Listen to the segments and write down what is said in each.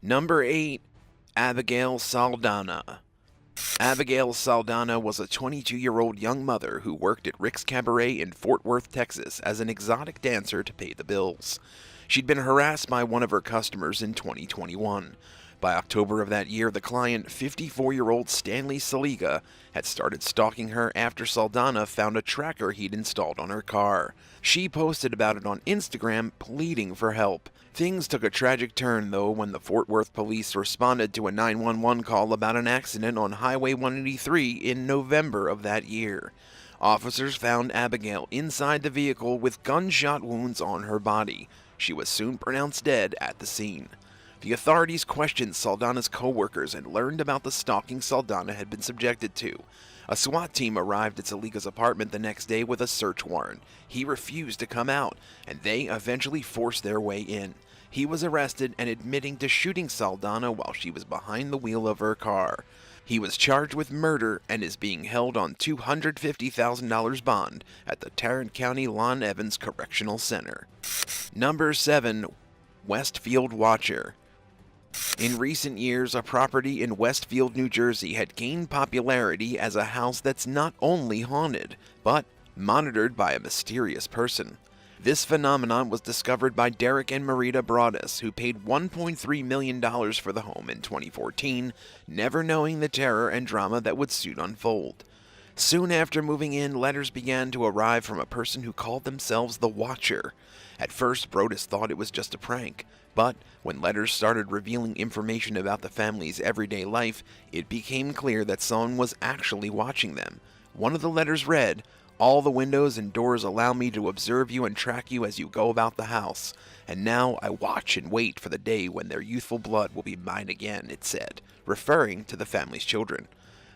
Number 8. Abigail Saldana. Abigail Saldana was a 22-year-old young mother who worked at Rick's Cabaret in Fort Worth, Texas as an exotic dancer to pay the bills. She'd been harassed by one of her customers in 2021. By October of that year, the client, 54-year-old Stanley Saliga, had started stalking her after Saldana found a tracker he'd installed on her car. She posted about it on Instagram, pleading for help. Things took a tragic turn, though, when the Fort Worth police responded to a 911 call about an accident on Highway 183 in November of that year. Officers found Abigail inside the vehicle with gunshot wounds on her body. She was soon pronounced dead at the scene. The authorities questioned Saldana's co-workers and learned about the stalking Saldana had been subjected to. A SWAT team arrived at Saliga's apartment the next day with a search warrant. He refused to come out, and they eventually forced their way in. He was arrested and admitting to shooting Saldana while she was behind the wheel of her car. He was charged with murder and is being held on $250,000 bond at the Tarrant County Lon Evans Correctional Center. Number 7. Westfield Watcher. In recent years, a property in Westfield, New Jersey had gained popularity as a house that's not only haunted, but monitored by a mysterious person. This phenomenon was discovered by Derek and Marita Broadus, who paid $1.3 million for the home in 2014, never knowing the terror and drama that would soon unfold. Soon after moving in, letters began to arrive from a person who called themselves the Watcher. At first, Broadus thought it was just a prank, but when letters started revealing information about the family's everyday life, it became clear that someone was actually watching them. One of the letters read, "All the windows and doors allow me to observe you and track you as you go about the house. And now I watch and wait for the day when their youthful blood will be mine again," it said, referring to the family's children.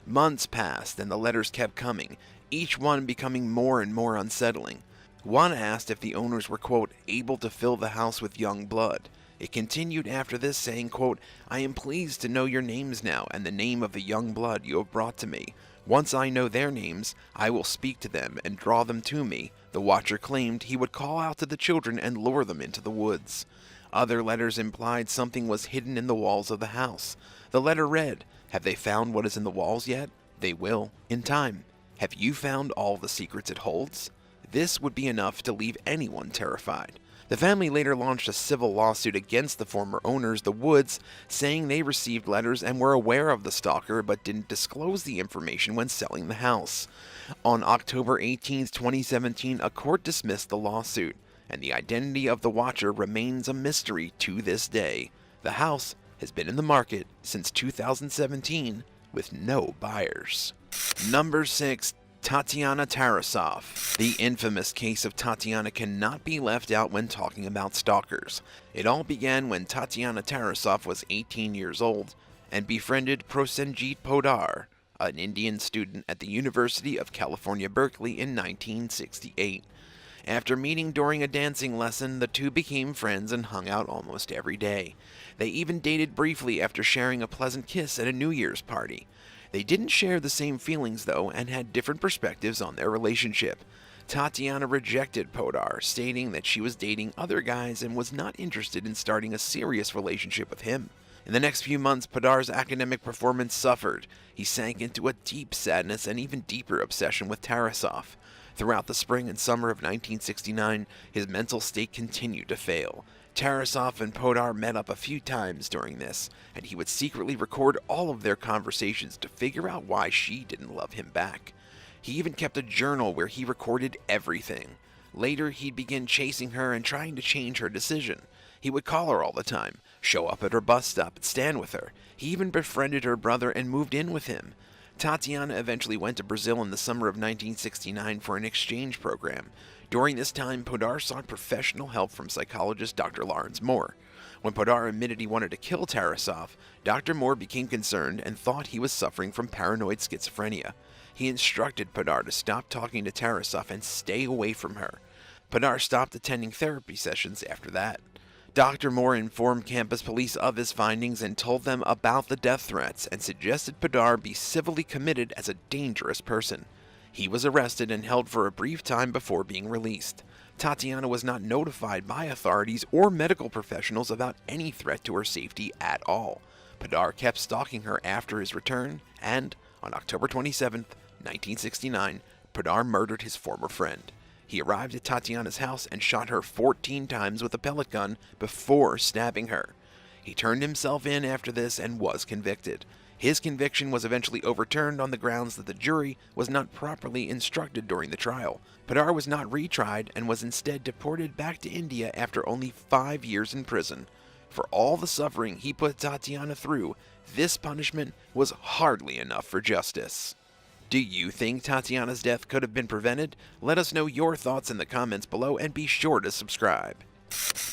Months passed and the letters kept coming, each one becoming more and more unsettling. One asked if the owners were, quote, able to fill the house with young blood. It continued after this saying, quote, "I am pleased to know your names now and the name of the young blood you have brought to me. Once I know their names, I will speak to them and draw them to me." The Watcher claimed he would call out to the children and lure them into the woods. Other letters implied something was hidden in the walls of the house. The letter read, "Have they found what is in the walls yet? They will, in time. Have you found all the secrets it holds?" This would be enough to leave anyone terrified. The family later launched a civil lawsuit against the former owners, the Woods, saying they received letters and were aware of the stalker but didn't disclose the information when selling the house. On October 18, 2017, a court dismissed the lawsuit, and the identity of the Watcher remains a mystery to this day. The house has been in the market since 2017 with no buyers. Number 6. Tatiana Tarasov. The infamous case of Tatiana cannot be left out when talking about stalkers. It all began when Tatiana Tarasov was 18 years old and befriended Prosenjit Podar, an Indian student at the University of California-Berkeley in 1968. After meeting during a dancing lesson, the two became friends and hung out almost every day. They even dated briefly after sharing a pleasant kiss at a New Year's party. They didn't share the same feelings, though, and had different perspectives on their relationship. Tatiana rejected Podar, stating that she was dating other guys and was not interested in starting a serious relationship with him. In the next few months, Podar's academic performance suffered. He sank into a deep sadness and even deeper obsession with Tarasov. Throughout the spring and summer of 1969, his mental state continued to fail. Tarasov and Podar met up a few times during this, and he would secretly record all of their conversations to figure out why she didn't love him back. He even kept a journal where he recorded everything. Later, he'd begin chasing her and trying to change her decision. He would call her all the time, show up at her bus stop and stand with her. He even befriended her brother and moved in with him. Tatiana eventually went to Brazil in the summer of 1969 for an exchange program. During this time, Podar sought professional help from psychologist Dr. Lawrence Moore. When Podar admitted he wanted to kill Tarasov, Dr. Moore became concerned and thought he was suffering from paranoid schizophrenia. He instructed Podar to stop talking to Tarasov and stay away from her. Podar stopped attending therapy sessions after that. Dr. Moore informed campus police of his findings and told them about the death threats and suggested Podar be civilly committed as a dangerous person. He was arrested and held for a brief time before being released. Tatiana was not notified by authorities or medical professionals about any threat to her safety at all. Padar kept stalking her after his return, and on October 27, 1969, Padar murdered his former friend. He arrived at Tatiana's house and shot her 14 times with a pellet gun before stabbing her. He turned himself in after this and was convicted. His conviction was eventually overturned on the grounds that the jury was not properly instructed during the trial. Padar was not retried and was instead deported back to India after only 5 years in prison. For all the suffering he put Tatiana through, this punishment was hardly enough for justice. Do you think Tatiana's death could have been prevented? Let us know your thoughts in the comments below and be sure to subscribe.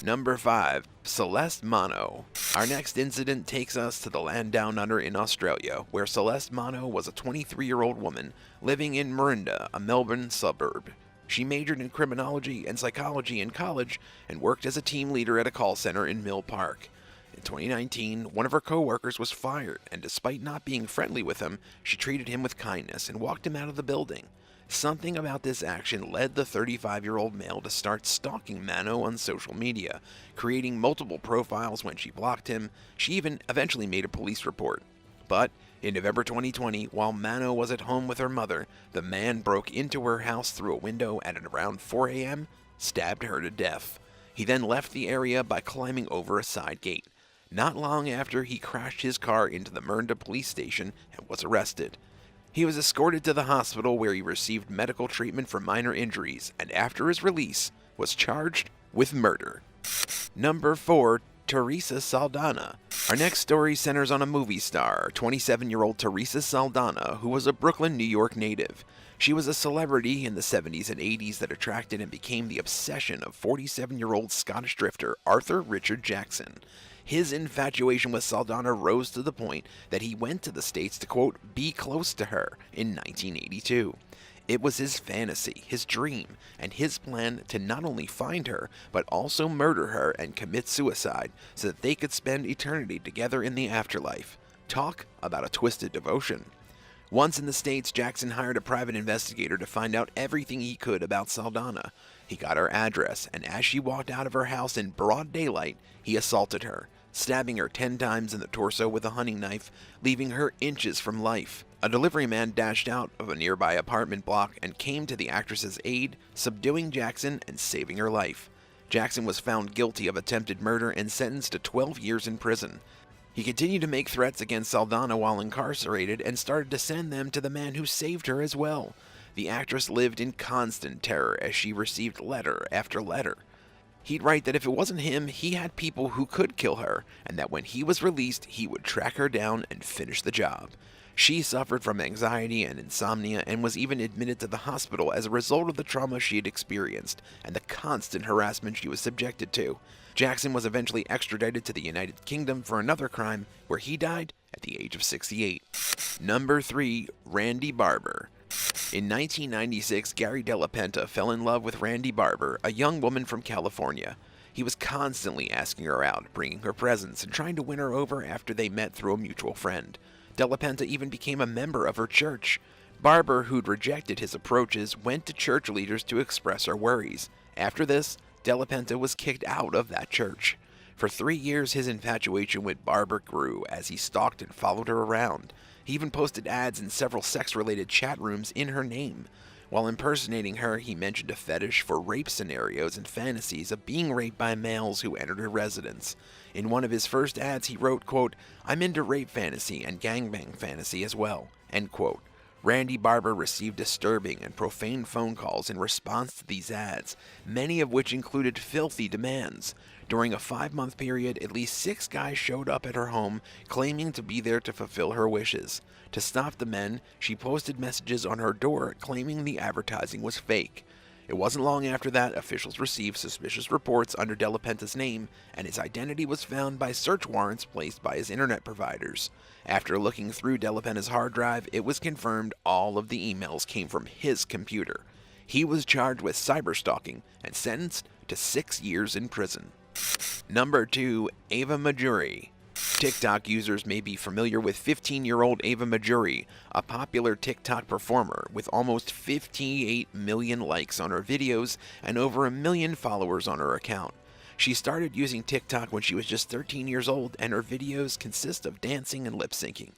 Number 5. Celeste MANNO. Our next incident takes us to the land down under in Australia, where Celeste MANNO was a 23-year-old woman living in Marinda, a Melbourne suburb. She majored in criminology and psychology in college and worked as a team leader at a call center in Mill Park. In 2019, one of her co-workers was fired, and despite not being friendly with him, she treated him with kindness and walked him out of the building. Something about this action led the 35-year-old male to start stalking MANNO on social media, creating multiple profiles when she blocked him. She even eventually made a police report. But in November 2020, while MANNO was at home with her mother, the man broke into her house through a window and at around 4 a.m., stabbed her to death. He then left the area by climbing over a side gate. Not long after, he crashed his car into the Marinda police station and was arrested. He was escorted to the hospital where he received medical treatment for minor injuries and after his release was charged with murder. Number 4. THERESA SALDANA. Our next story centers on a movie star, 27-year-old THERESA SALDANA, who was a Brooklyn, New York native. She was a celebrity in the 70s and 80s that attracted and became the obsession of 47-year-old Scottish drifter Arthur Richard Jackson. His infatuation with Saldana rose to the point that he went to the States to, quote, be close to her in 1982. It was his fantasy, his dream, and his plan to not only find her, but also murder her and commit suicide so that they could spend eternity together in the afterlife. Talk about a twisted devotion. Once in the States, Jackson hired a private investigator to find out everything he could about Saldana. He got her address, and as she walked out of her house in broad daylight, he assaulted her, stabbing her 10 times in the torso with a hunting knife, leaving her inches from life. A delivery man dashed out of a nearby apartment block and came to the actress's aid, subduing Jackson and saving her life. Jackson was found guilty of attempted murder and sentenced to 12 years in prison. He continued to make threats against Saldana while incarcerated and started to send them to the man who saved her as well. The actress lived in constant terror as she received letter after letter. He'd write that if it wasn't him, he had people who could kill her, and that when he was released, he would track her down and finish the job. She suffered from anxiety and insomnia and was even admitted to the hospital as a result of the trauma she had experienced and the constant harassment she was subjected to. Jackson was eventually extradited to the United Kingdom for another crime, where he died at the age of 68. Number 3. RANDI BARBER. In 1996, Gary Della Penta fell in love with RANDI BARBER, a young woman from California. He was constantly asking her out, bringing her presents, and trying to win her over after they met through a mutual friend. Della Penta even became a member of her church. Barber, who'd rejected his approaches, went to church leaders to express her worries. After this, Della Penta was kicked out of that church. For 3 years, his infatuation with Barber grew as he stalked and followed her around. He even posted ads in several sex-related chat rooms in her name. While impersonating her, he mentioned a fetish for rape scenarios and fantasies of being raped by males who entered her residence. In one of his first ads, he wrote, quote, "I'm into rape fantasy and gangbang fantasy as well," end quote. RANDI BARBER received disturbing and profane phone calls in response to these ads, many of which included filthy demands. During a 5-month period, at least 6 guys showed up at her home, claiming to be there to fulfill her wishes. To stop the men, she posted messages on her door claiming the advertising was fake. It wasn't long after that officials received suspicious reports under Della Penta's name, and his identity was found by search warrants placed by his internet providers. After looking through Della Penta's hard drive, it was confirmed all of the emails came from his computer. He was charged with cyberstalking and sentenced to 6 years in prison. Number 2. Ava MAJURY. TikTok users may be familiar with 15-year-old Ava MAJURY, a popular TikTok performer with almost 58 million likes on her videos and over 1 million followers on her account. She started using TikTok when she was just 13 years old, and her videos consist of dancing and lip-syncing.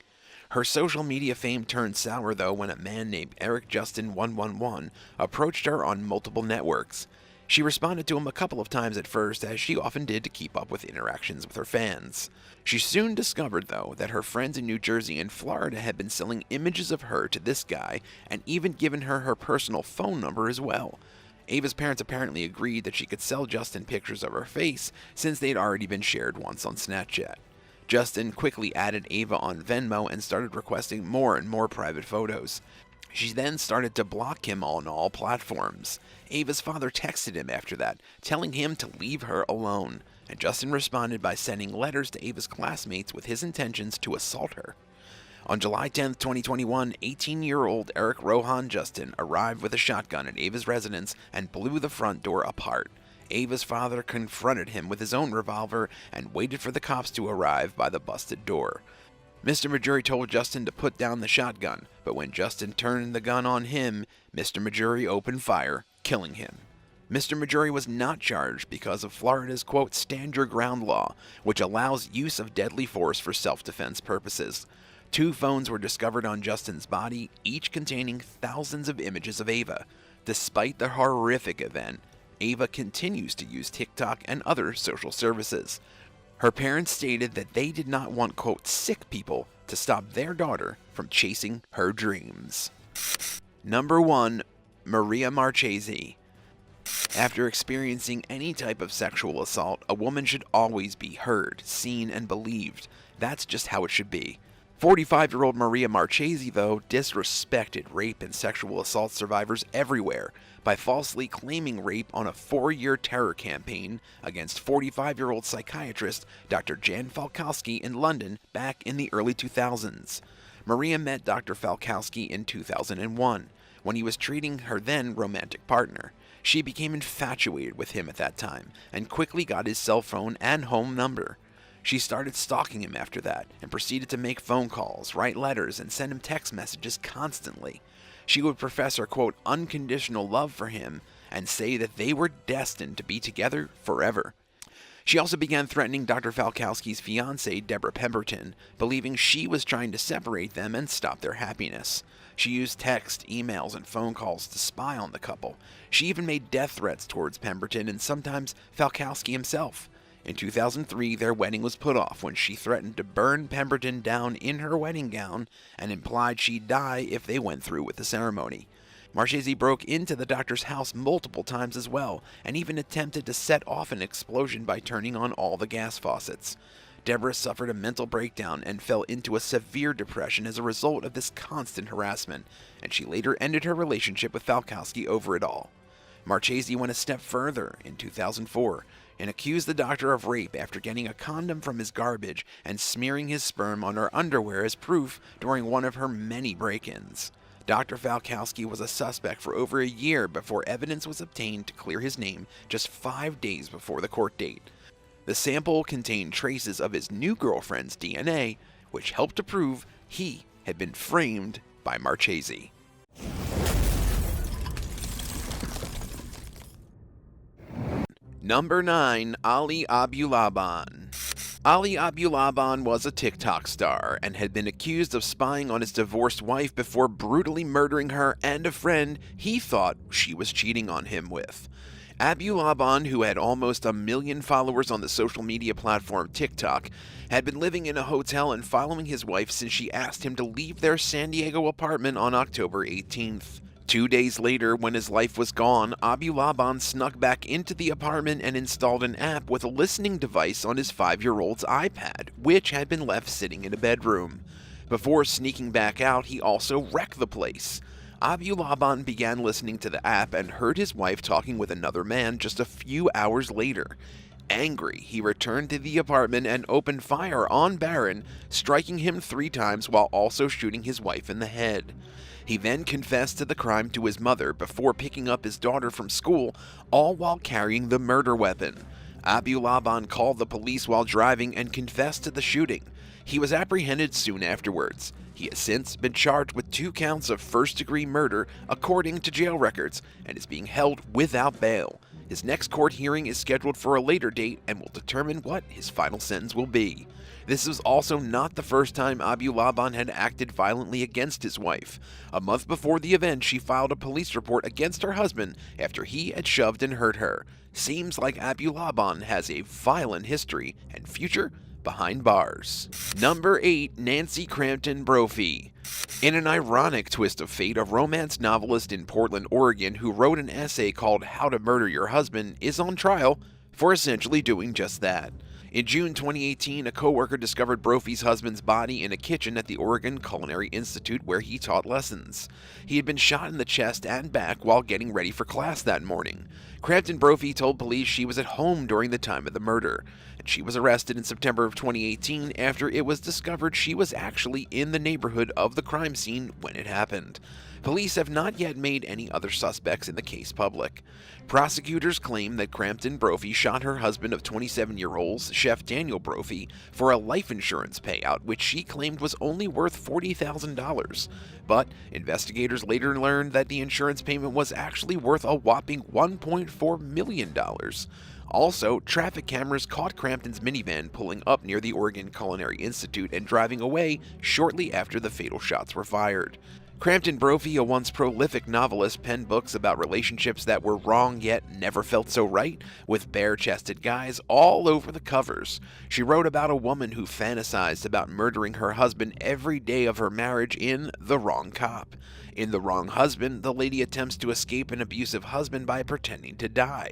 Her social media fame turned sour though when a man named Eric Justin 111 approached her on multiple networks. She responded to him a couple of times at first, as she often did to keep up with interactions with her fans. She soon discovered, though, that her friends in New Jersey and Florida had been selling images of her to this guy and even given her her personal phone number as well. Ava's parents apparently agreed that she could sell Justin pictures of her face since they'd already been shared once on Snapchat. Justin quickly added Ava on Venmo and started requesting more and more private photos. She then started to block him on all platforms. Ava's father texted him after that, telling him to leave her alone, and Justin responded by sending letters to Ava's classmates with his intentions to assault her. On July 10, 2021, 18-year-old Eric Rohan Justin arrived with a shotgun at Ava's residence and blew the front door apart. Ava's father confronted him with his own revolver and waited for the cops to arrive by the busted door. Mr. MAJURY told Justin to put down the shotgun, but when Justin turned the gun on him, Mr. MAJURY opened fire, killing him. Mr. MAJURY was not charged because of Florida's, quote, stand your ground law, which allows use of deadly force for self-defense purposes. 2 phones were discovered on Justin's body, each containing thousands of images of Ava. Despite the horrific event, Ava continues to use TikTok and other social services. Her parents stated that they did not want, quote, sick people to stop their daughter from chasing her dreams. Number 1. Maria Marchese. After experiencing any type of sexual assault, a woman should always be heard, seen, and believed. That's just how it should be. 45-year-old Maria Marchese, though, disrespected rape and sexual assault survivors everywhere by falsely claiming rape on a 4-year terror campaign against 45-year-old psychiatrist Dr. Jan Falkowski in London back in the early 2000s. Maria met Dr. Falkowski in 2001, when he was treating her then romantic partner. She became infatuated with him at that time, and quickly got his cell phone and home number. She started stalking him after that, and proceeded to make phone calls, write letters, and send him text messages constantly. She would profess her, quote, unconditional love for him, and say that they were destined to be together forever. She also began threatening Dr. Falkowski's fiancée, Deborah Pemberton, believing she was trying to separate them and stop their happiness. She used text, emails, and phone calls to spy on the couple. She even made death threats towards Pemberton and sometimes Falkowski himself. In 2003, their wedding was put off when she threatened to burn Pemberton down in her wedding gown and implied she'd die if they went through with the ceremony. Marchese broke into the doctor's house multiple times as well, and even attempted to set off an explosion by turning on all the gas faucets. Deborah suffered a mental breakdown and fell into a severe depression as a result of this constant harassment, and she later ended her relationship with Falkowski over it all. Marchese went a step further in 2004 and accused the doctor of rape after getting a condom from his garbage and smearing his sperm on her underwear as proof during one of her many break-ins. Dr. Falkowski was a suspect for over a year before evidence was obtained to clear his name just 5 days before the court date. The sample contained traces of his new girlfriend's DNA, which helped to prove he had been framed by Marchese. Number 9. Ali ABULABAN. Ali ABULABAN was a TikTok star and had been accused of spying on his divorced wife before brutally murdering her and a friend he thought she was cheating on him with. ABULABAN, who had almost 1 million followers on the social media platform TikTok, had been living in a hotel and following his wife since she asked him to leave their San Diego apartment on October 18th. 2 days later, when his life was gone, ABULABAN snuck back into the apartment and installed an app with a listening device on his 5-year-old's iPad, which had been left sitting in a bedroom. Before sneaking back out, he also wrecked the place. ABULABAN began listening to the app and heard his wife talking with another man just a few hours later. Angry, he returned to the apartment and opened fire on Baron, striking him 3 times while also shooting his wife in the head. He then confessed to the crime to his mother before picking up his daughter from school, all while carrying the murder weapon. ABULABAN called the police while driving and confessed to the shooting. He was apprehended soon afterwards. He has since been charged with 2 counts of first-degree murder according to jail records and is being held without bail. His next court hearing is scheduled for a later date and will determine what his final sentence will be. This was also not the first time ABULABAN had acted violently against his wife. A month before the event, she filed a police report against her husband after he had shoved and hurt her. Seems like ABULABAN has a violent history and future behind bars. Number 8. Nancy CRAMPTON-BROPHY. In an ironic twist of fate, a romance novelist in Portland, Oregon, who wrote an essay called How to Murder Your Husband, is on trial for essentially doing just that. In June 2018, a co-worker discovered Brophy's husband's body in a kitchen at the Oregon Culinary Institute where he taught lessons. He had been shot in the chest and back while getting ready for class that morning. CRAMPTON-BROPHY told police she was at home during the time of the murder, and she was arrested in September of 2018 after it was discovered she was actually in the neighborhood of the crime scene when it happened. Police have not yet made any other suspects in the case public. Prosecutors claim that CRAMPTON-BROPHY shot her husband of 27-year-old, Chef Daniel Brophy, for a life insurance payout, which she claimed was only worth $40,000. But investigators later learned that the insurance payment was actually worth a whopping $1.4 million. Also, traffic cameras caught Crampton's minivan pulling up near the Oregon Culinary Institute and driving away shortly after the fatal shots were fired. CRAMPTON-BROPHY, a once prolific novelist, penned books about relationships that were wrong yet never felt so right, with bare-chested guys all over the covers. She wrote about a woman who fantasized about murdering her husband every day of her marriage in The Wrong Cop. In The Wrong Husband, the lady attempts to escape an abusive husband by pretending to die.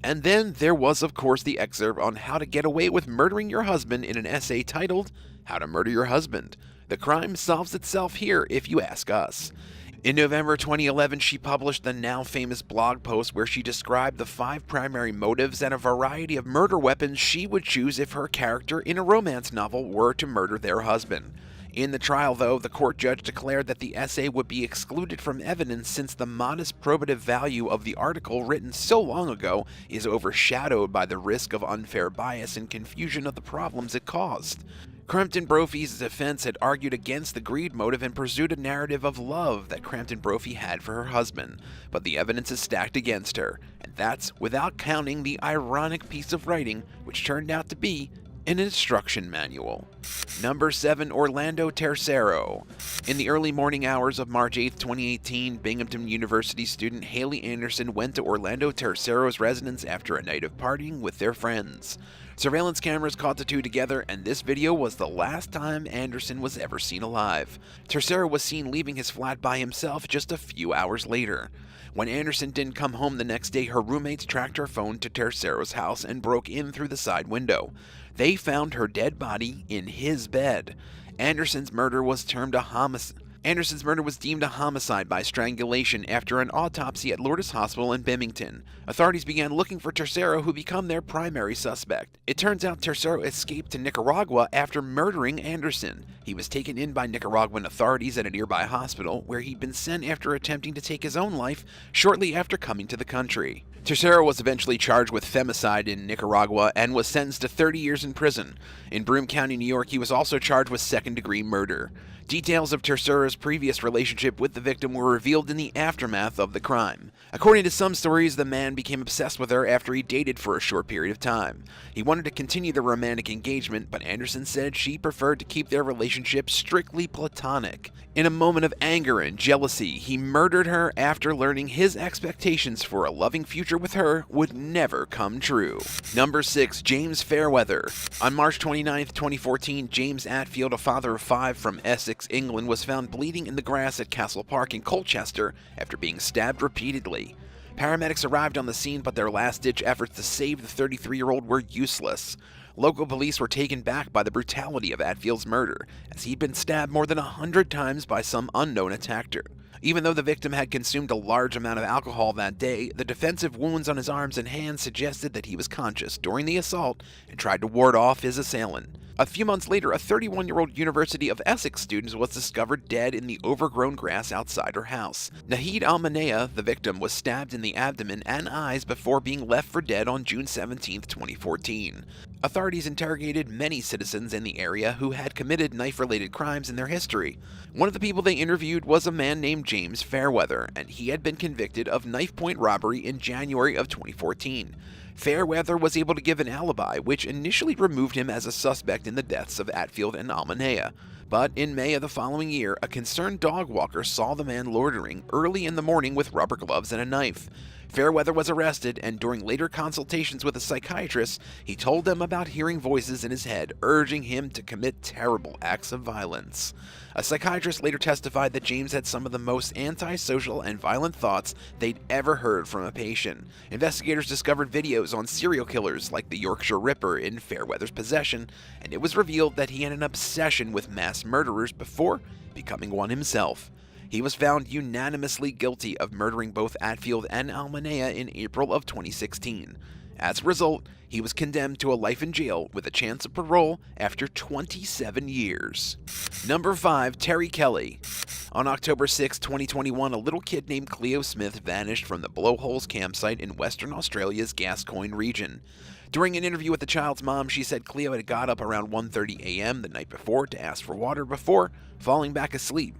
And then there was, of course, the excerpt on how to get away with murdering your husband in an essay titled, How to Murder Your Husband. The crime solves itself here, if you ask us. In November 2011, she published the now famous blog post where she described the 5 primary motives and a variety of murder weapons she would choose if her character in a romance novel were to murder their husband. In the trial, though, the court judge declared that the essay would be excluded from evidence since the modest probative value of the article written so long ago is overshadowed by the risk of unfair bias and confusion of the problems it caused. CRAMPTON-BROPHY's defense had argued against the greed motive and pursued a narrative of love that CRAMPTON-BROPHY had for her husband, but the evidence is stacked against her, and that's without counting the ironic piece of writing which turned out to be an instruction manual. Number 7. Orlando TERCERO. In the early morning hours of March 8, 2018, Binghamton University student Haley Anderson went to Orlando TERCERO's residence after a night of partying with their friends. Surveillance cameras caught the two together, and this video was the last time Anderson was ever seen alive. TERCERO was seen leaving his flat by himself just a few hours later. When Anderson didn't come home the next day, her roommates tracked her phone to TERCERO's house and broke in through the side window. They found her dead body in his bed. Anderson's murder was deemed a homicide by strangulation after an autopsy at Lourdes Hospital in Binghamton. Authorities began looking for TERCERO, who became their primary suspect. It turns out TERCERO escaped to Nicaragua after murdering Anderson. He was taken in by Nicaraguan authorities at a nearby hospital, where he'd been sent after attempting to take his own life shortly after coming to the country. TERCERO was eventually charged with femicide in Nicaragua and was sentenced to 30 years in prison. In Broome County, New York, he was also charged with second-degree murder. Details of TERCERO's previous relationship with the victim were revealed in the aftermath of the crime. According to some stories, the man became obsessed with her after he dated for a short period of time. He wanted to continue the romantic engagement, but Anderson said she preferred to keep their relationship strictly platonic. In a moment of anger and jealousy, he murdered her after learning his expectations for a loving future with her would never come true. Number 6. James Fairweather. On March 29, 2014, James Atfield, a father of 5 from Essex, England, was found bleeding in the grass at Castle Park in Colchester after being stabbed repeatedly. Paramedics arrived on the scene, but their last-ditch efforts to save the 33-year-old were useless. Local police were taken back by the brutality of Atfield's murder, as he'd been stabbed more than 100 times by some unknown attacker. Even though the victim had consumed a large amount of alcohol that day, the defensive wounds on his arms and hands suggested that he was conscious during the assault and tried to ward off his assailant. A few months later, a 31-year-old University of Essex student was discovered dead in the overgrown grass outside her house. Nahid Al-Manea, the victim, was stabbed in the abdomen and eyes before being left for dead on June 17, 2014. Authorities interrogated many citizens in the area who had committed knife-related crimes in their history. One of the people they interviewed was a man named James Fairweather, and he had been convicted of knife-point robbery in January of 2014. Fairweather was able to give an alibi, which initially removed him as a suspect in the deaths of Atfield and Al-Manea. But in May of the following year, a concerned dog walker saw the man loitering early in the morning with rubber gloves and a knife. Fairweather was arrested, and during later consultations with a psychiatrist, he told them about hearing voices in his head urging him to commit terrible acts of violence. A psychiatrist later testified that James had some of the most antisocial and violent thoughts they'd ever heard from a patient. Investigators discovered videos on serial killers like the Yorkshire Ripper in Fairweather's possession, and it was revealed that he had an obsession with mass murderers before becoming one himself. He was found unanimously guilty of murdering both Atfield and Al-Manea in April of 2016. As a result, he was condemned to a life in jail with a chance of parole after 27 years. Number 5. Terry Kelly. On October 6, 2021, a little kid named Cleo Smith vanished from the Blowholes campsite in Western Australia's Gascoyne region. During an interview with the child's mom, she said Cleo had got up around 1:30 a.m. the night before to ask for water before falling back asleep.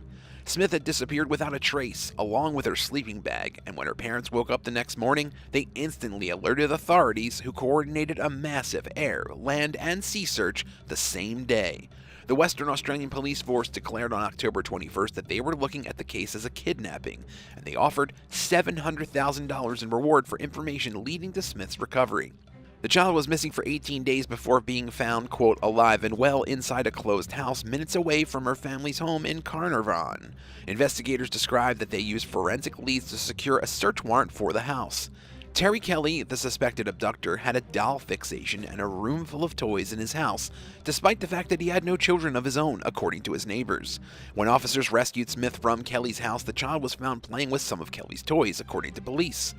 Smith had disappeared without a trace, along with her sleeping bag, and when her parents woke up the next morning, they instantly alerted authorities, who coordinated a massive air, land, and sea search the same day. The Western Australian Police Force declared on October 21st that they were looking at the case as a kidnapping, and they offered $700,000 in reward for information leading to Smith's recovery. The child was missing for 18 days before being found, quote, alive and well inside a closed house minutes away from her family's home in Carnarvon. Investigators described that they used forensic leads to secure a search warrant for the house. Terry Kelly, the suspected abductor, had a doll fixation and a room full of toys in his house, despite the fact that he had no children of his own, according to his neighbors. When officers rescued Smith from Kelly's house, the child was found playing with some of Kelly's toys, according to police.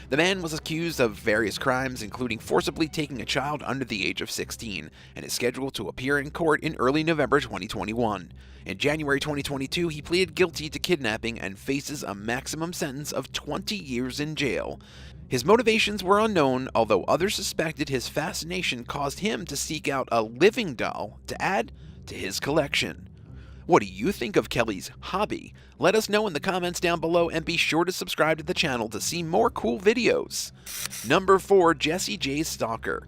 The man was accused of various crimes, including forcibly taking a child under the age of 16, and is scheduled to appear in court in early November 2021. In January 2022, he pleaded guilty to kidnapping and faces a maximum sentence of 20 years in jail. His motivations were unknown, although others suspected his fascination caused him to seek out a living doll to add to his collection. What do you think of Kelly's hobby? Let us know in the comments down below, and be sure to subscribe to the channel to see more cool videos. Number 4. Jessie J's Stalker.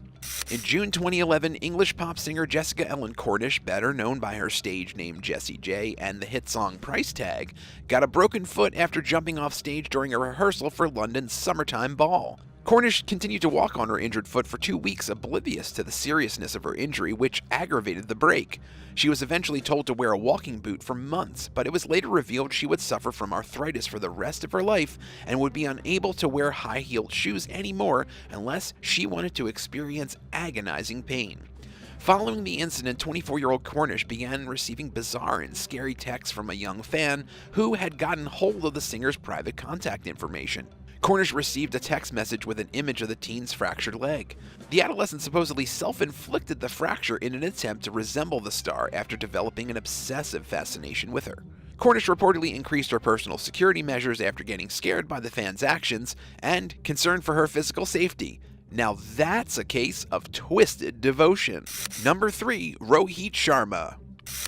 In June 2011, English pop singer Jessica Ellen Cornish, better known by her stage name Jessie J and the hit song Price Tag, got a broken foot after jumping off stage during a rehearsal for London's Summertime Ball. Cornish continued to walk on her injured foot for 2 weeks, oblivious to the seriousness of her injury, which aggravated the break. She was eventually told to wear a walking boot for months, but it was later revealed she would suffer from arthritis for the rest of her life and would be unable to wear high-heeled shoes anymore unless she wanted to experience agonizing pain. Following the incident, 24-year-old Cornish began receiving bizarre and scary texts from a young fan who had gotten hold of the singer's private contact information. Cornish received a text message with an image of the teen's fractured leg. The adolescent supposedly self-inflicted the fracture in an attempt to resemble the star after developing an obsessive fascination with her. Cornish reportedly increased her personal security measures after getting scared by the fan's actions and concerned for her physical safety. Now that's a case of twisted devotion. Number 3. Rohit Sharma.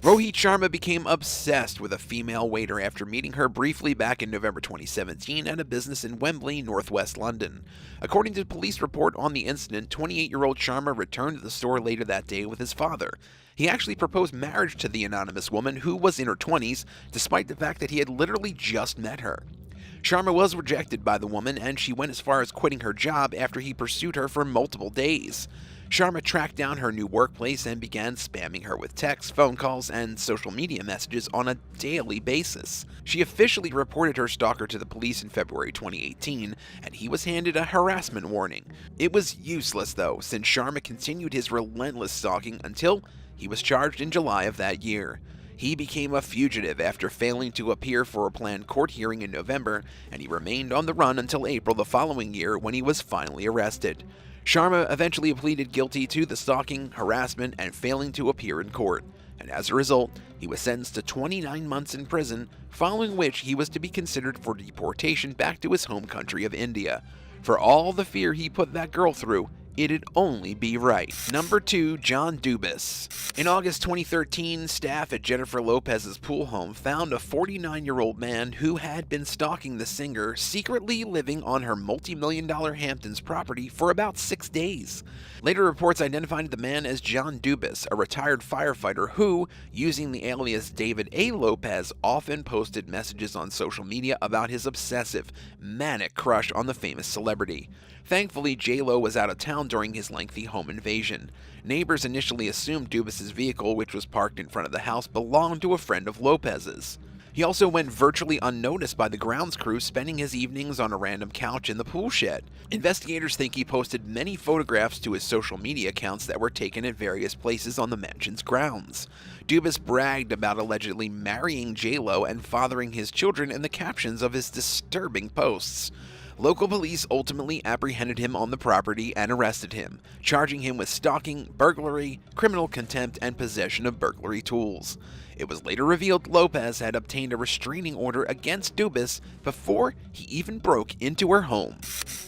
Rohit Sharma became obsessed with a female waiter after meeting her briefly back in November 2017 at a business in Wembley, northwest London. According to the police report on the incident, 28-year-old Sharma returned to the store later that day with his father. He actually proposed marriage to the anonymous woman, who was in her 20s, despite the fact that he had literally just met her. Sharma was rejected by the woman, and she went as far as quitting her job after he pursued her for multiple days. Sharma tracked down her new workplace and began spamming her with texts, phone calls, and social media messages on a daily basis. She officially reported her stalker to the police in February 2018, and he was handed a harassment warning. It was useless though, since Sharma continued his relentless stalking until he was charged in July of that year. He became a fugitive after failing to appear for a planned court hearing in November, and he remained on the run until April the following year when he was finally arrested. Sharma eventually pleaded guilty to the stalking, harassment, and failing to appear in court, and as a result, he was sentenced to 29 months in prison, following which he was to be considered for deportation back to his home country of India. For all the fear he put that girl through, it'd only be right. Number 2, John DUBIS. In August 2013, staff at Jennifer Lopez's pool home found a 49-year-old man who had been stalking the singer secretly living on her multi-million-dollar Hamptons property for about 6 days. Later reports identified the man as John DUBIS, a retired firefighter who, using the alias David A. Lopez, often posted messages on social media about his obsessive, manic crush on the famous celebrity. Thankfully, J-Lo was out of town during his lengthy home invasion. Neighbors initially assumed Dubis's vehicle, which was parked in front of the house, belonged to a friend of Lopez's. He also went virtually unnoticed by the grounds crew, spending his evenings on a random couch in the pool shed. Investigators think he posted many photographs to his social media accounts that were taken at various places on the mansion's grounds. Dubis bragged about allegedly marrying J-Lo and fathering his children in the captions of his disturbing posts. Local police ultimately apprehended him on the property and arrested him, charging him with stalking, burglary, criminal contempt, and possession of burglary tools. It was later revealed Lopez had obtained a restraining order against Dubis before he even broke into her home.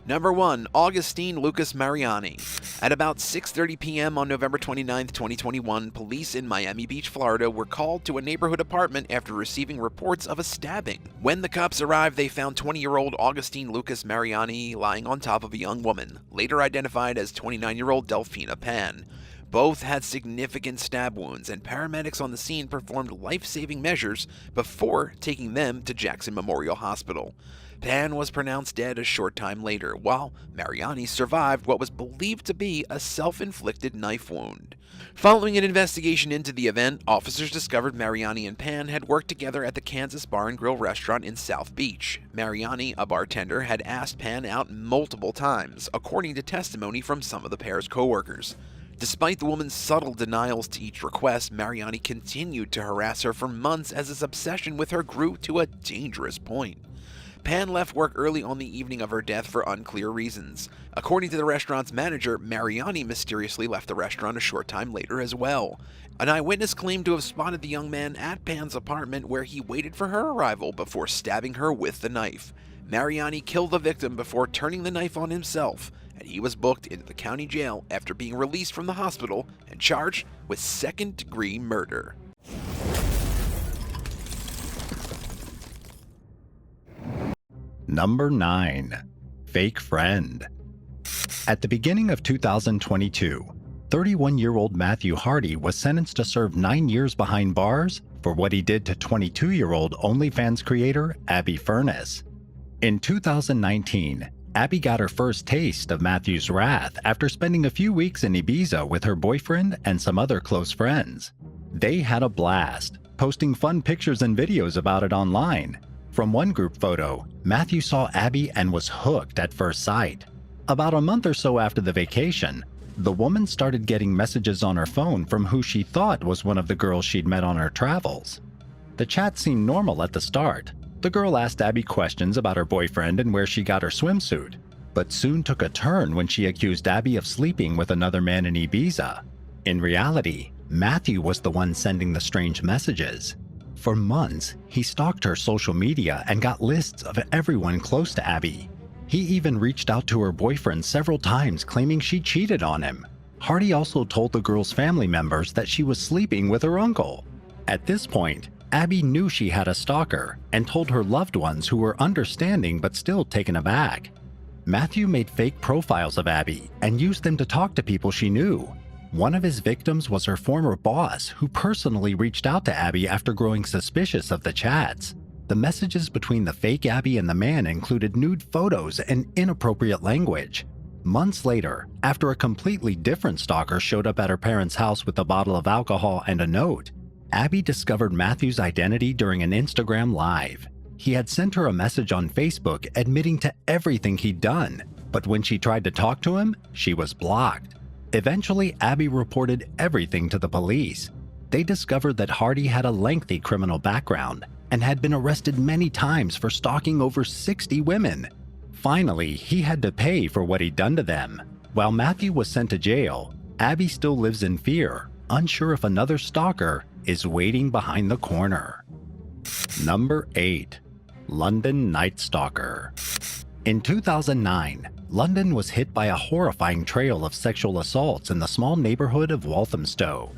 Number 1, Augustine Lucas Mariani. At about 6:30 p.m. on November 29, 2021, police in Miami Beach, Florida were called to a neighborhood apartment after receiving reports of a stabbing. When the cops arrived, they found 20-year-old Augustine Lucas Mariani lying on top of a young woman, later identified as 29-year-old Delphina Pan. Both had significant stab wounds, and paramedics on the scene performed life-saving measures before taking them to Jackson Memorial Hospital. Pan was pronounced dead a short time later, while Mariani survived what was believed to be a self-inflicted knife wound. Following an investigation into the event, officers discovered Mariani and Pan had worked together at the Kansas Bar and Grill restaurant in South Beach. Mariani, a bartender, had asked Pan out multiple times, according to testimony from some of the pair's co-workers. Despite the woman's subtle denials to each request, Mariani continued to harass her for months as his obsession with her grew to a dangerous point. Pan left work early on the evening of her death for unclear reasons. According to the restaurant's manager, Mariani mysteriously left the restaurant a short time later as well. An eyewitness claimed to have spotted the young man at Pan's apartment where he waited for her arrival before stabbing her with the knife. Mariani killed the victim before turning the knife on himself, and he was booked into the county jail after being released from the hospital and charged with second-degree murder. Number 9. Fake Friend. At the beginning of 2022, 31-year-old Matthew Hardy was sentenced to serve 9 years behind bars for what he did to 22-year-old OnlyFans creator Abby Furness. In 2019, Abby got her first taste of Matthew's wrath after spending a few weeks in Ibiza with her boyfriend and some other close friends. They had a blast, posting fun pictures and videos about it online. From one group photo, Matthew saw Abby and was hooked at first sight. About a month or so after the vacation, the woman started getting messages on her phone from who she thought was one of the girls she'd met on her travels. The chat seemed normal at the start. The girl asked Abby questions about her boyfriend and where she got her swimsuit, but soon took a turn when she accused Abby of sleeping with another man in Ibiza. In reality, Matthew was the one sending the strange messages. For months, he stalked her social media and got lists of everyone close to Abby. He even reached out to her boyfriend several times claiming she cheated on him. Hardy also told the girl's family members that she was sleeping with her uncle. At this point, Abby knew she had a stalker and told her loved ones who were understanding but still taken aback. Matthew made fake profiles of Abby and used them to talk to people she knew. One of his victims was her former boss, who personally reached out to Abby after growing suspicious of the chats. The messages between the fake Abby and the man included nude photos and inappropriate language. Months later, after a completely different stalker showed up at her parents' house with a bottle of alcohol and a note, Abby discovered Matthew's identity during an Instagram Live. He had sent her a message on Facebook admitting to everything he'd done, but when she tried to talk to him, she was blocked. Eventually, Abby reported everything to the police. They discovered that Hardy had a lengthy criminal background and had been arrested many times for stalking over 60 women. Finally, he had to pay for what he'd done to them. While Matthew was sent to jail, Abby still lives in fear, unsure if another stalker is waiting behind the corner. Number 8. London Night Stalker. In 2009, London was hit by a horrifying trail of sexual assaults in the small neighborhood of Walthamstow.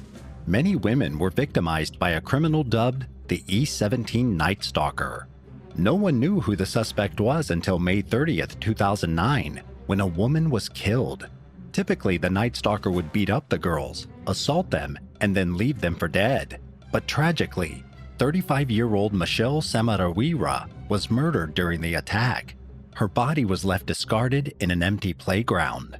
Many women were victimized by a criminal dubbed the E17 Night Stalker. No one knew who the suspect was until May 30th, 2009, when a woman was killed. Typically, the Night Stalker would beat up the girls, assault them, and then leave them for dead. But tragically, 35-year-old Michelle Samarawira was murdered during the attack. Her body was left discarded in an empty playground.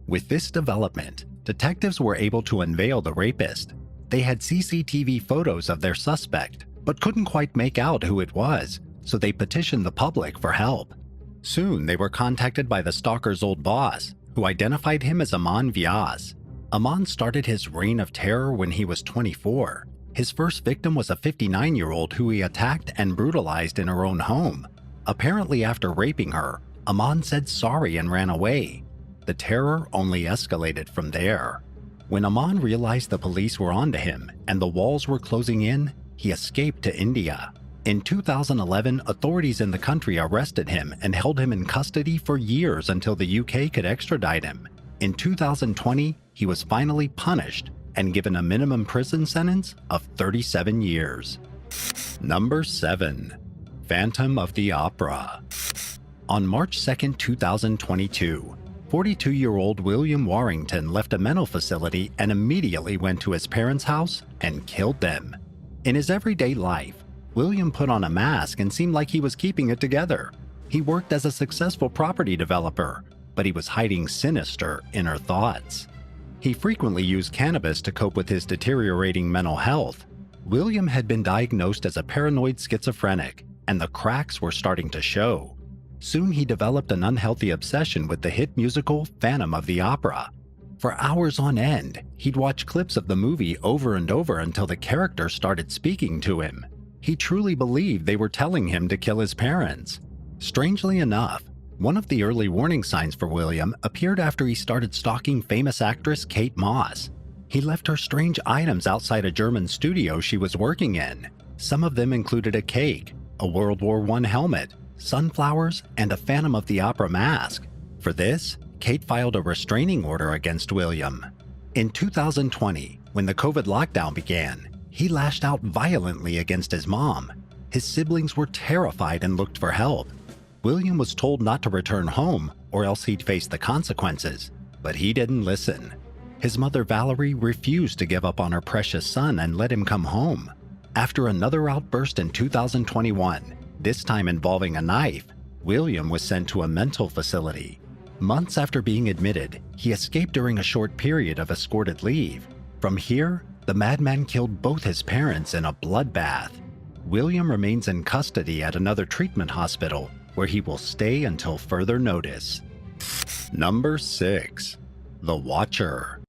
With this development, detectives were able to unveil the rapist. They had CCTV photos of their suspect, but couldn't quite make out who it was, so they petitioned the public for help. Soon, they were contacted by the stalker's old boss, who identified him as Aman Vyas. Aman started his reign of terror when he was 24. His first victim was a 59-year-old who he attacked and brutalized in her own home. Apparently, after raping her, Aman said sorry and ran away. The terror only escalated from there. When Aman realized the police were onto him and the walls were closing in, he escaped to India. In 2011, authorities in the country arrested him and held him in custody for years until the UK could extradite him. In 2020, he was finally punished and given a minimum prison sentence of 37 years. Number 7. Phantom of the Opera. On March 2, 2022, 42-year-old William Warrington left a mental facility and immediately went to his parents' house and killed them. In his everyday life, William put on a mask and seemed like he was keeping it together. He worked as a successful property developer, but he was hiding sinister inner thoughts. He frequently used cannabis to cope with his deteriorating mental health. William had been diagnosed as a paranoid schizophrenic, and the cracks were starting to show. Soon he developed an unhealthy obsession with the hit musical Phantom of the Opera. For hours on end, he'd watch clips of the movie over and over until the character started speaking to him. He truly believed they were telling him to kill his parents. Strangely enough, one of the early warning signs for William appeared after he started stalking famous actress Kate Moss. He left her strange items outside a German studio she was working in. Some of them included a cake, a World War I helmet, sunflowers, and a Phantom of the Opera mask. For this, Kate filed a restraining order against William. In 2020, when the COVID lockdown began, he lashed out violently against his mom. His siblings were terrified and looked for help. William was told not to return home or else he'd face the consequences, but he didn't listen. His mother Valerie refused to give up on her precious son and let him come home. After another outburst in 2021, this time involving a knife, William was sent to a mental facility. Months after being admitted, he escaped during a short period of escorted leave. From here, the madman killed both his parents in a bloodbath. William remains in custody at another treatment hospital where he will stay until further notice. Number 6. The Watcher.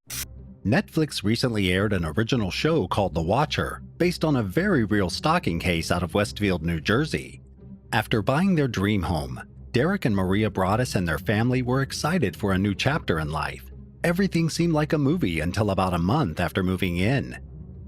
Netflix recently aired an original show called The Watcher, based on a very real stalking case out of Westfield, New Jersey. After buying their dream home, Derek and Maria Broaddus and their family were excited for a new chapter in life. Everything seemed like a movie until about a month after moving in.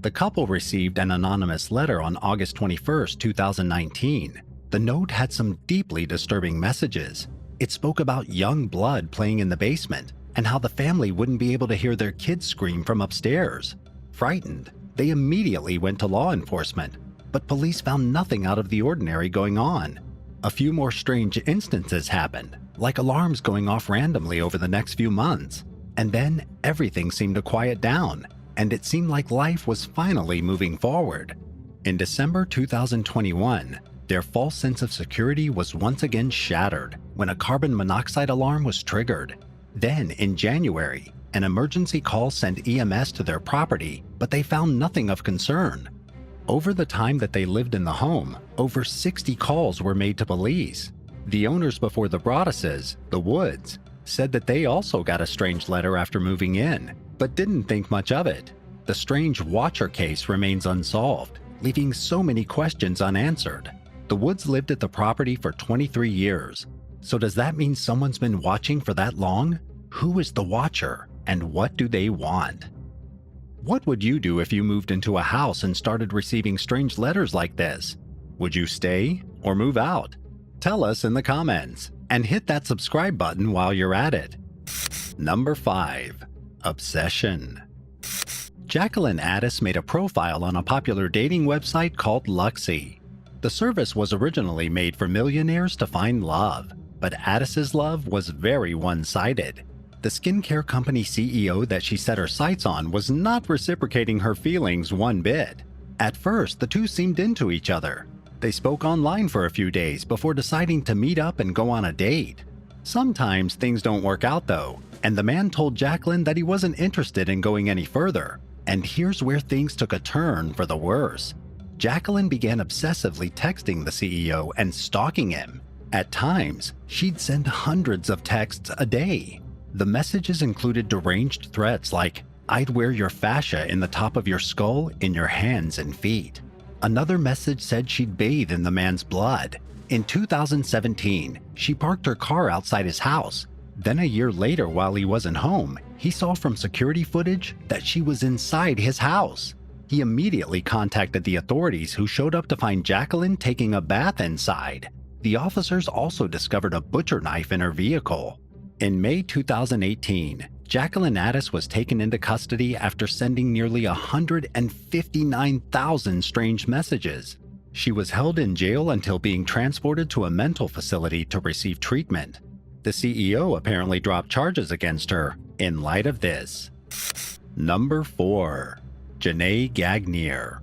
The couple received an anonymous letter on August 21, 2019. The note had some deeply disturbing messages. It spoke about young blood playing in the basement and how the family wouldn't be able to hear their kids scream from upstairs. Frightened, they immediately went to law enforcement, but police found nothing out of the ordinary going on. A few more strange instances happened, like alarms going off randomly over the next few months. And then everything seemed to quiet down, and it seemed like life was finally moving forward. In December 2021, their false sense of security was once again shattered when a carbon monoxide alarm was triggered. Then, in January, an emergency call sent EMS to their property, but they found nothing of concern. Over the time that they lived in the home, over 60 calls were made to police. The owners before the Broadduses, the Woods, said that they also got a strange letter after moving in, but didn't think much of it. The strange Watcher case remains unsolved, leaving so many questions unanswered. The Woods lived at the property for 23 years. So does that mean someone's been watching for that long? Who is the Watcher, and what do they want? What would you do if you moved into a house and started receiving strange letters like this? Would you stay or move out? Tell us in the comments, and hit that subscribe button while you're at it. Number 5. Obsession. Jacqueline Addis made a profile on a popular dating website called Luxy. The service was originally made for millionaires to find love, but Addis's love was very one-sided. The skincare company CEO that she set her sights on was not reciprocating her feelings one bit. At first, the two seemed into each other. They spoke online for a few days before deciding to meet up and go on a date. Sometimes things don't work out though, and the man told Jacqueline that he wasn't interested in going any further. And here's where things took a turn for the worse. Jacqueline began obsessively texting the CEO and stalking him. At times, she'd send hundreds of texts a day. The messages included deranged threats like, "I'd wear your fascia in the top of your skull, in your hands and feet." Another message said she'd bathe in the man's blood. In 2017, she parked her car outside his house. Then a year later, while he wasn't home, he saw from security footage that she was inside his house. He immediately contacted the authorities, who showed up to find Jacqueline taking a bath inside. The officers also discovered a butcher knife in her vehicle. In May 2018, Jacqueline Addis was taken into custody after sending nearly 159,000 strange messages. She was held in jail until being transported to a mental facility to receive treatment. The CEO apparently dropped charges against her in light of this. Number 4. JENAE GAGNIER.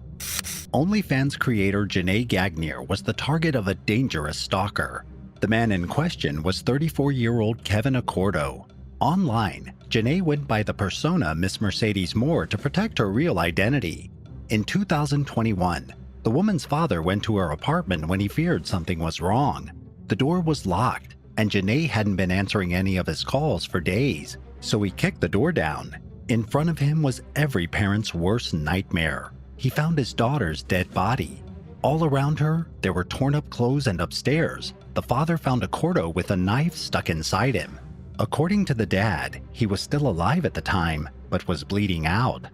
OnlyFans creator JENAE GAGNIER was the target of a dangerous stalker. The man in question was 34-year-old Kevin Accordo. Online, JENAE went by the persona Miss Mercedes Moore to protect her real identity. In 2021, the woman's father went to her apartment when he feared something was wrong. The door was locked, and JENAE hadn't been answering any of his calls for days, so he kicked the door down. In front of him was every parent's worst nightmare. He found his daughter's dead body. All around her, there were torn-up clothes, and upstairs, the father found Accordo with a knife stuck inside him. According to the dad, he was still alive at the time, but was bleeding out.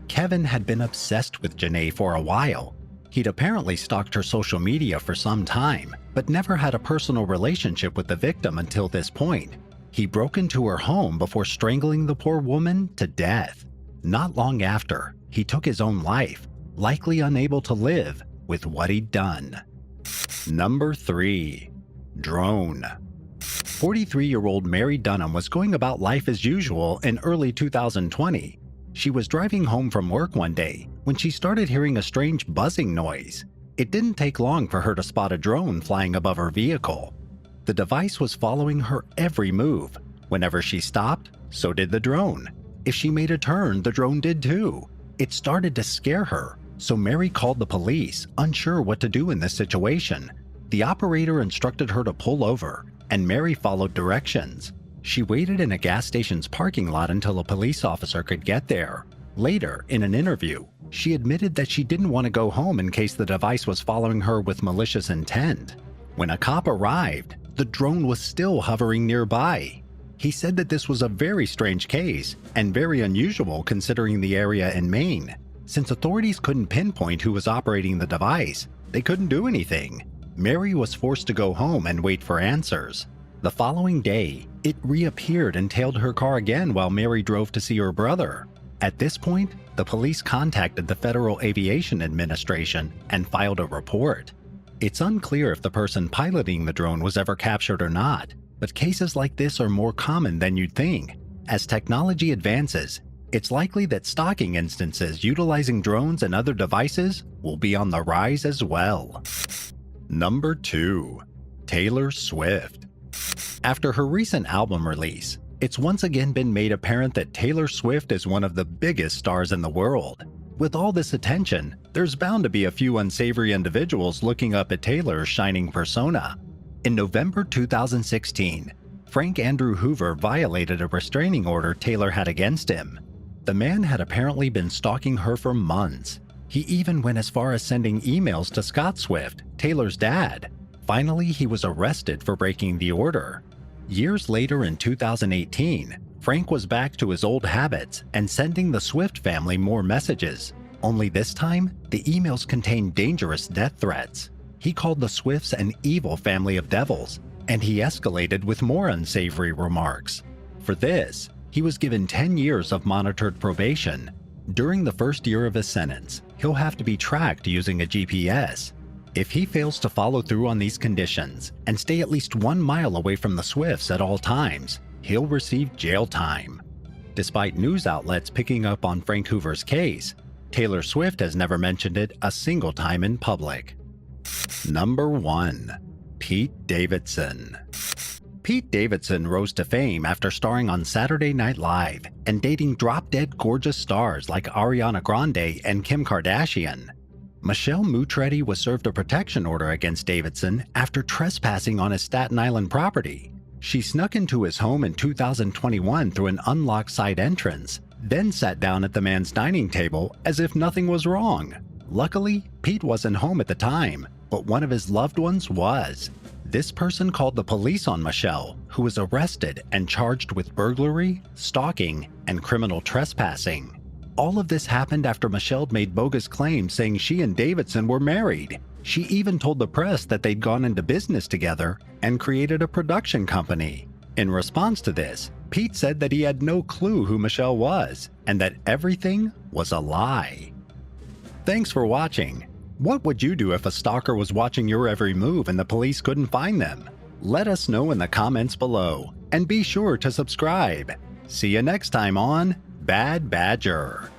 Kevin had been obsessed with JENAE for a while. He'd apparently stalked her social media for some time, but never had a personal relationship with the victim until this point. He broke into her home before strangling the poor woman to death. Not long after, he took his own life, likely unable to live with what he'd done. Number 3. Drone. 43-year-old Mary Dunham was going about life as usual in early 2020. She was driving home from work one day when she started hearing a strange buzzing noise. It didn't take long for her to spot a drone flying above her vehicle. The device was following her every move. Whenever she stopped, so did the drone. If she made a turn, the drone did too. It started to scare her, so Mary called the police, unsure what to do in this situation. The operator instructed her to pull over, and Mary followed directions. She waited in a gas station's parking lot until a police officer could get there. Later, in an interview, she admitted that she didn't want to go home in case the device was following her with malicious intent. When a cop arrived, the drone was still hovering nearby. He said that this was a very strange case, and very unusual considering the area in Maine. Since authorities couldn't pinpoint who was operating the device, they couldn't do anything. Mary was forced to go home and wait for answers. The following day, it reappeared and tailed her car again while Mary drove to see her brother. At this point, the police contacted the Federal Aviation Administration and filed a report. It's unclear if the person piloting the drone was ever captured or not, but cases like this are more common than you'd think. As technology advances, it's likely that stalking instances utilizing drones and other devices will be on the rise as well. Number 2. Taylor Swift. After her recent album release, it's once again been made apparent that Taylor Swift is one of the biggest stars in the world. With all this attention, there's bound to be a few unsavory individuals looking up at Taylor's shining persona. In November 2016, Frank Andrew Hoover violated a restraining order Taylor had against him. the man had apparently been stalking her for months. He even went as far as sending emails to Scott Swift, Taylor's dad. Finally, he was arrested for breaking the order. Years later in 2018, Frank was back to his old habits and sending the Swift family more messages. Only this time, the emails contained dangerous death threats. He called the Swifts an evil family of devils, and he escalated with more unsavory remarks. For this, he was given 10 years of monitored probation. During the first year of his sentence, he'll have to be tracked using a GPS. If he fails to follow through on these conditions and stay at least 1 mile away from the Swifts at all times, he'll receive jail time. Despite news outlets picking up on Frank Hoover's case, Taylor Swift has never mentioned it a single time in public. Number 1. Pete Davidson. Pete Davidson rose to fame after starring on Saturday Night Live and dating drop-dead gorgeous stars like Ariana Grande and Kim Kardashian. Michelle Moutretti was served a protection order against Davidson after trespassing on his Staten Island property. She snuck into his home in 2021 through an unlocked side entrance, then sat down at the man's dining table as if nothing was wrong. Luckily, Pete wasn't home at the time, but one of his loved ones was. This person called the police on Michelle, who was arrested and charged with burglary, stalking, and criminal trespassing. All of this happened after Michelle made bogus claims saying she and Davidson were married. She even told the press that they'd gone into business together and created a production company. In response to this, Pete said that he had no clue who Michelle was and that everything was a lie. Thanks for watching. What would you do if a stalker was watching your every move and the police couldn't find them? Let us know in the comments below, and be sure to subscribe. See you next time on Bad Badger.